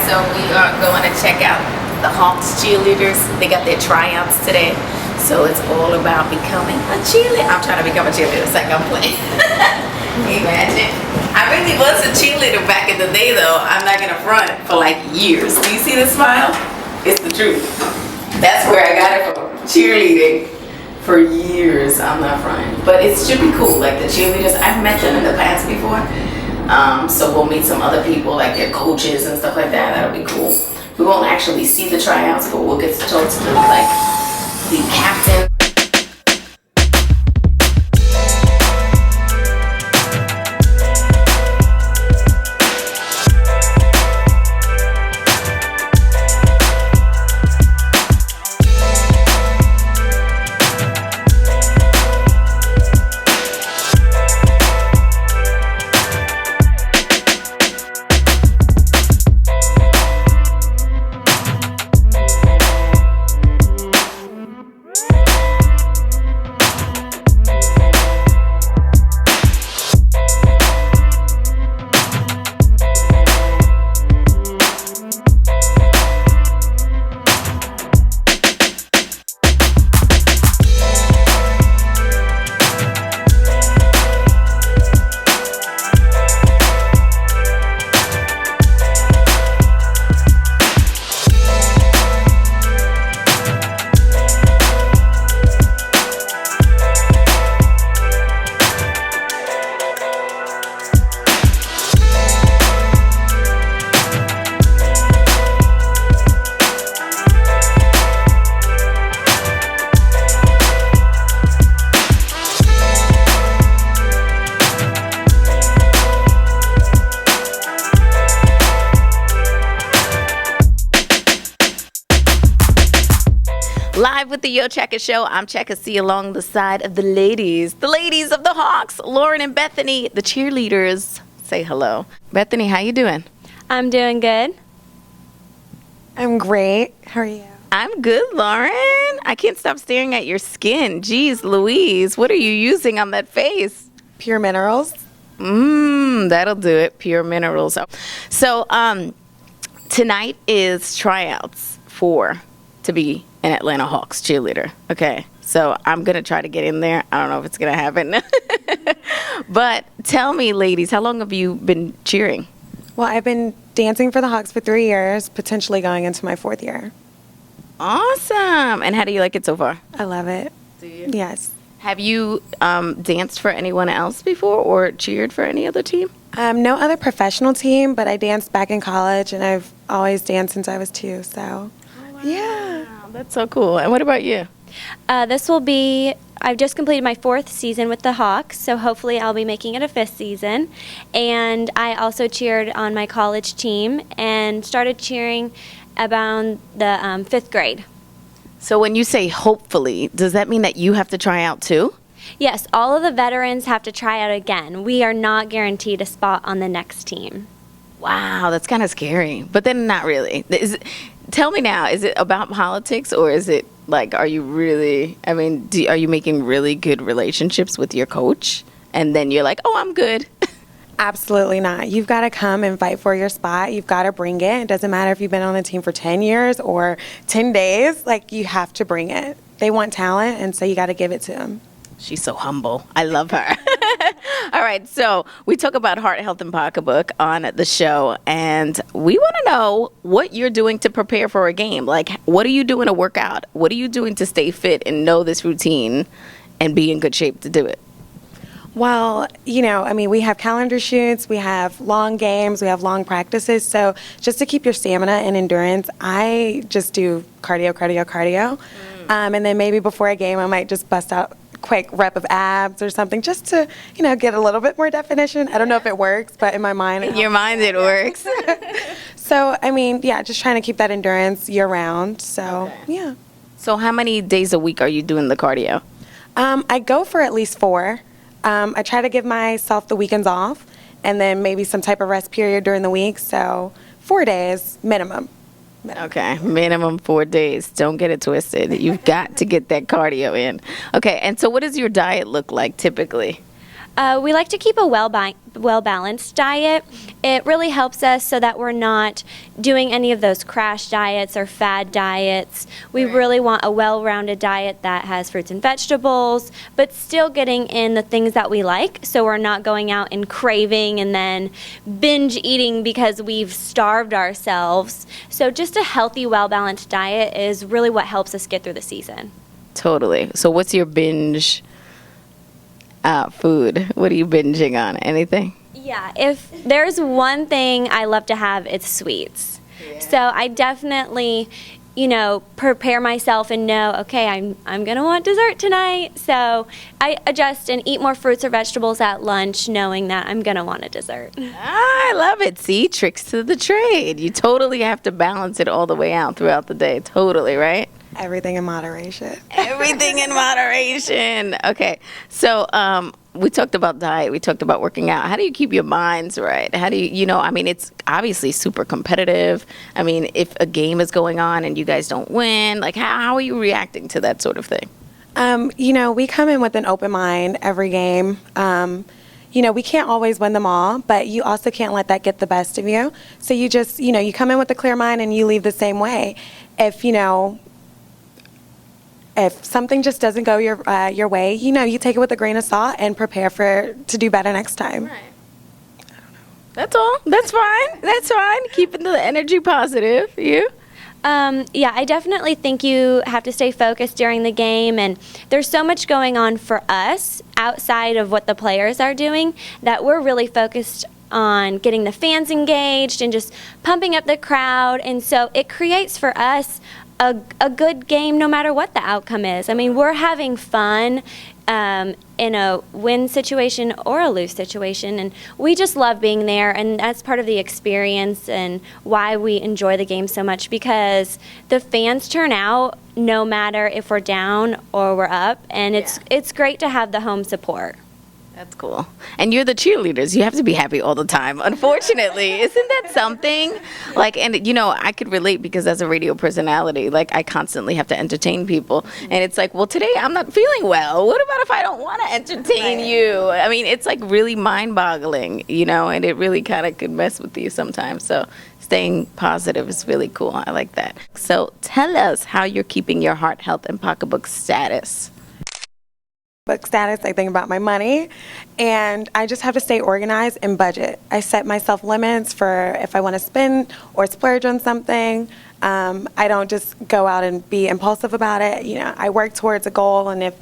so we are going to check out the Hawks cheerleaders. They got their tryouts today. So it's all about becoming a cheerleader. I'm trying to become a cheerleader. It's like I'm playing. Can you imagine? I really was a cheerleader back in the day, though. I'm not going to front for like years. Do you see the smile? It's the truth. That's where I got it from. Cheerleading for years. I'm not fronting. But it should be cool. Like the cheerleaders, I've met them in the past before. So we'll meet some other people, like their coaches and stuff like that. That'll be cool. We won't actually see the tryouts, but we'll get to talk to them, like the captain. Live with the Yochecka show, I'm Checka Cee along the side of the ladies of the Hawks, Lauren and Bethany, the cheerleaders. Say hello. Bethany, how you doing? I'm doing good. I'm great. How are you? I'm good, Lauren. I can't stop staring at your skin. Jeez Louise, what are you using on that face? Pure Minerals. That'll do it. Pure Minerals. So, tonight is tryouts to be an Atlanta Hawks cheerleader. Okay, so I'm going to try to get in there. I don't know if it's going to happen. But tell me, ladies, how long have you been cheering? Well, I've been dancing for the Hawks for 3 years, potentially going into my 4th year. Awesome. And how do you like it so far? I love it. Do you? Yes. Have you danced for anyone else before or cheered for any other team? No other professional team, but I danced back in college, and I've always danced since I was 2, so yeah. That's so cool. And what about you? I've just completed my 4th season with the Hawks, so hopefully I'll be making it a 5th season. And I also cheered on my college team and started cheering about the 5th grade. So when you say hopefully, does that mean that you have to try out too? Yes, all of the veterans have to try out again. We are not guaranteed a spot on the next team. Wow, that's kind of scary. But then not really. Tell me now, is it about politics or is it like, are you making really good relationships with your coach? And then you're like, oh, I'm good. Absolutely not. You've got to come and fight for your spot. You've got to bring it. It doesn't matter if you've been on the team for 10 years or 10 days. Like, you have to bring it. They want talent, and so you got to give it to them. She's so humble. I love her. All right, so we talk about heart, health, and pocketbook on the show, and we want to know what you're doing to prepare for a game. Like, what are you doing to work out? What are you doing to stay fit and know this routine and be in good shape to do it? Well, we have calendar shoots, we have long games, we have long practices. So just to keep your stamina and endurance, I just do cardio. And then maybe before a game, I might just bust out a quick rep of abs or something just to, get a little bit more definition. I don't know if it works, but in my mind. In your mind, it works. So, just trying to keep that endurance year round. So, yeah. So how many days a week are you doing the cardio? I go for at least 4. I try to give myself the weekends off and then maybe some type of rest period during the week. So 4 days minimum. Okay, minimum 4 days. Don't get it twisted. You've got to get that cardio in. Okay, and so what does your diet look like typically? We like to keep a well-balanced diet. It really helps us so that we're not doing any of those crash diets or fad diets. We really want a well-rounded diet that has fruits and vegetables, but still getting in the things that we like, so we're not going out and craving and then binge eating because we've starved ourselves. So just a healthy, well-balanced diet is really what helps us get through the season. Totally. So what's your binge food? What are you binging on? Anything? Yeah, if there's one thing I love to have, it's sweets. Yeah. So I definitely, prepare myself and know, okay, I'm going to want dessert tonight. So I adjust and eat more fruits or vegetables at lunch knowing that I'm going to want a dessert. I love it. See, tricks to the trade. You totally have to balance it all the way out throughout the day. Totally, right? Everything in moderation. Everything in moderation. Okay. So we talked about diet. We talked about working out. How do you keep your minds right? How do you, it's obviously super competitive. I mean, if a game is going on and you guys don't win, like how are you reacting to that sort of thing? We come in with an open mind every game. We can't always win them all, but you also can't let that get the best of you. So you just, you come in with a clear mind and you leave the same way. If something just doesn't go your way, you take it with a grain of salt and prepare to do better next time. Right. I don't know. That's all. That's fine. That's fine. Keeping the energy positive. You? Yeah, I definitely think you have to stay focused during the game, and there's so much going on for us outside of what the players are doing that we're really focused on getting the fans engaged and just pumping up the crowd, and so it creates for us a good game no matter what the outcome is. I mean, we're having fun in a win situation or a lose situation, and we just love being there, and that's part of the experience and why we enjoy the game so much, because the fans turn out no matter if we're down or we're up, and it's great to have the home support. That's cool. And you're the cheerleaders. You have to be happy all the time, unfortunately. Isn't that something? I could relate because as a radio personality, I constantly have to entertain people. And it's like, well, today I'm not feeling well. What about if I don't want to entertain you? I mean, it's really mind-boggling, and it really kind of could mess with you sometimes. So staying positive is really cool. I like that. So tell us how you're keeping your heart, health, and pocketbook status. Book status, I think about my money, and I just have to stay organized and budget. I set myself limits for if I want to spend or splurge on something. I don't just go out and be impulsive about it. I work towards a goal, and if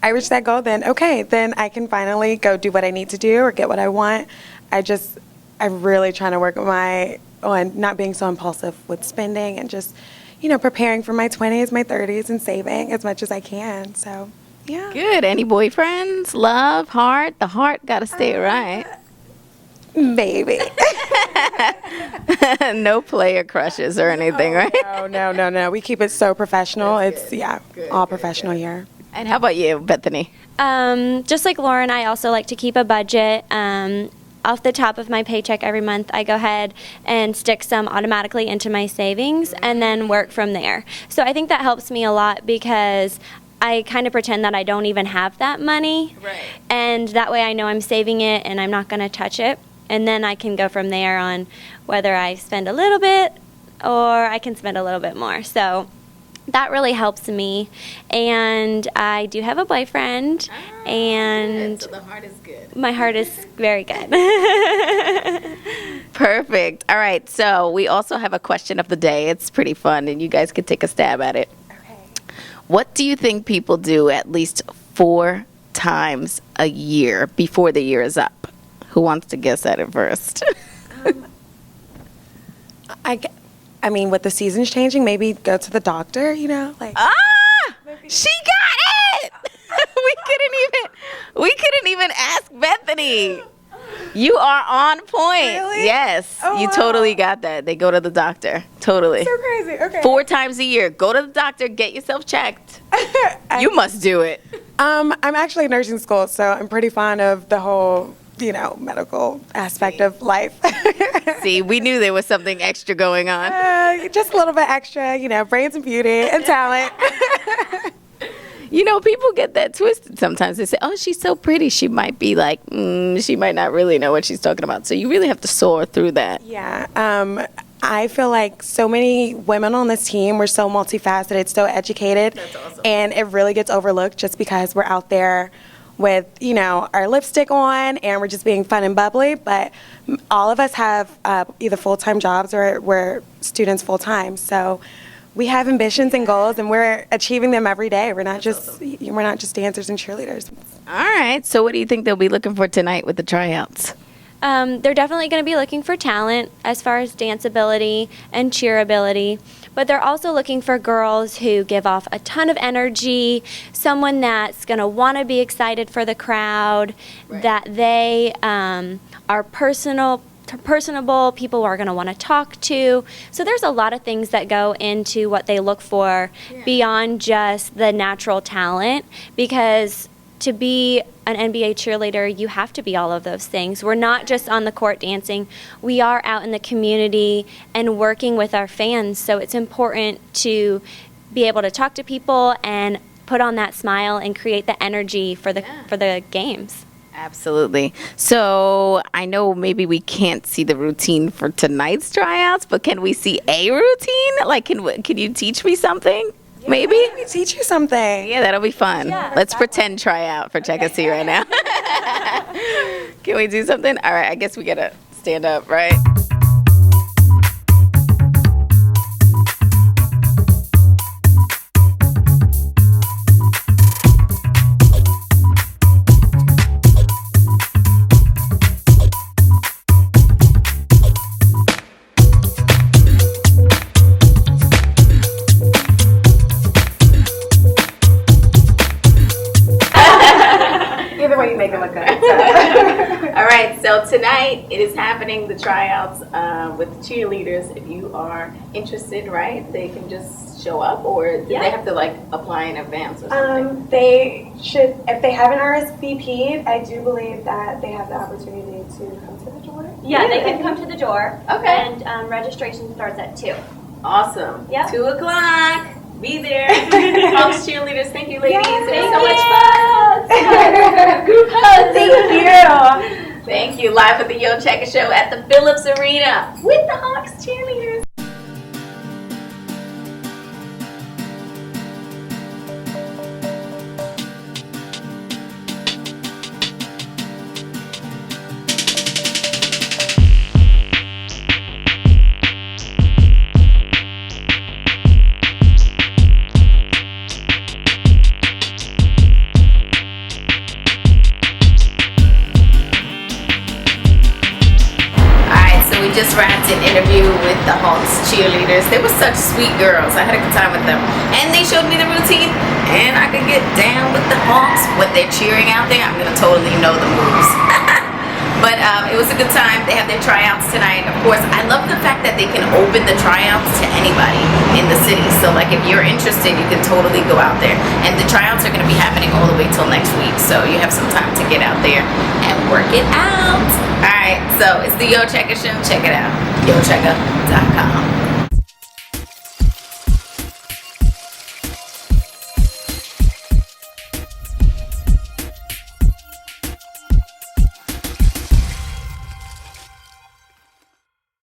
I reach that goal, then then I can finally go do what I need to do or get what I want. I'm really trying to work on not being so impulsive with spending and just, preparing for my 20s, my 30s, and saving as much as I can. So. Yeah. Good. Any boyfriends? Love? Heart? The heart got to stay right. Maybe. No player crushes or anything, right? No. We keep it so professional. It's all professional here. And how about you, Bethany? Just like Lauren, I also like to keep a budget. Off the top of my paycheck every month, I go ahead and stick some automatically into my savings and then work from there. So I think that helps me a lot because I kind of pretend that I don't even have that money. Right. And that way I know I'm saving it and I'm not going to touch it. And then I can go from there on whether I spend a little bit or I can spend a little bit more. So that really helps me. And I do have a boyfriend. And so the heart is good. My heart is very good. Perfect. All right. So we also have a question of the day. It's pretty fun, and you guys could take a stab at it. What do you think people do at least 4 times a year before the year is up? Who wants to guess at it first? I mean, with the seasons changing, maybe go to the doctor, She got it! we couldn't even ask Bethany. You are on point. Really? Yes. Oh, you wow. Totally got that. They go to the doctor. Totally. So crazy. Okay. 4 times a year. Go to the doctor. Get yourself checked. You must do it. I'm actually in nursing school, so I'm pretty fond of the whole, medical aspect of life. See, we knew there was something extra going on. Just a little bit extra, brains and beauty and talent. You know, people get that twisted sometimes. They say, oh, she's so pretty. She might be like, she might not really know what she's talking about. So you really have to soar through that. Yeah. I feel like so many women on this team, we're so multifaceted, so educated. That's awesome. And it really gets overlooked just because we're out there with, you know, our lipstick on and we're just being fun and bubbly. But all of us have either full-time jobs or we're students full-time. So we have ambitions and goals, and we're achieving them every day. We're not just dancers and cheerleaders. All right. So what do you think they'll be looking for tonight with the tryouts? They're definitely going to be looking for talent as far as dance ability and cheer ability, but they're also looking for girls who give off a ton of energy, someone that's going to want to be excited for the crowd, that they are personable, people are going to want to talk to. So there's a lot of things that go into what they look for beyond just the natural talent, because to be an NBA cheerleader, you have to be all of those things. We're not just on the court dancing. We are out in the community and working with our fans. So it's important to be able to talk to people and put on that smile and create the energy for the games. Absolutely. So I know maybe we can't see the routine for tonight's tryouts, but can we see a routine? Like, can you teach me something? Maybe? Let me teach you something. Yeah, that'll be fun. Yeah, Let's pretend tryout for Checka Cee right now. Can we do something? All right, I guess we gotta stand up, right? Either way, you make it look good. All right, so tonight it is happening, the tryouts with cheerleaders. If you are interested, right, they can just show up, or do they have to like apply in advance or something? They should, if they haven't RSVP'd, I do believe that they have the opportunity to come to the door. Yeah, they can come to the door. Okay. And registration starts at 2. Awesome. Yeah. 2 o'clock. Be there. Hawks cheerleaders. Thank you, ladies. Yes, it was thank so much fun. Group hugs. Thank you. Thank you. Live at the Yochecka show at the Phillips Arena with the Hawks cheerleaders. Just wrapped an interview with the Hawks cheerleaders. They were such sweet girls. I had a good time with them. And they showed me the routine, and I could get down with the Hawks. What they're cheering out there, I'm going to totally know the moves. But it was a good time. They have their tryouts tonight. Of course, I love the fact that they can open the tryouts to anybody in the city. So like if you're interested, you can totally go out there. And the tryouts are going to be happening all the way till next week. So you have some time to get out there and work it out. All right, so it's the Yochecka show. Check it out. Yochecka.com.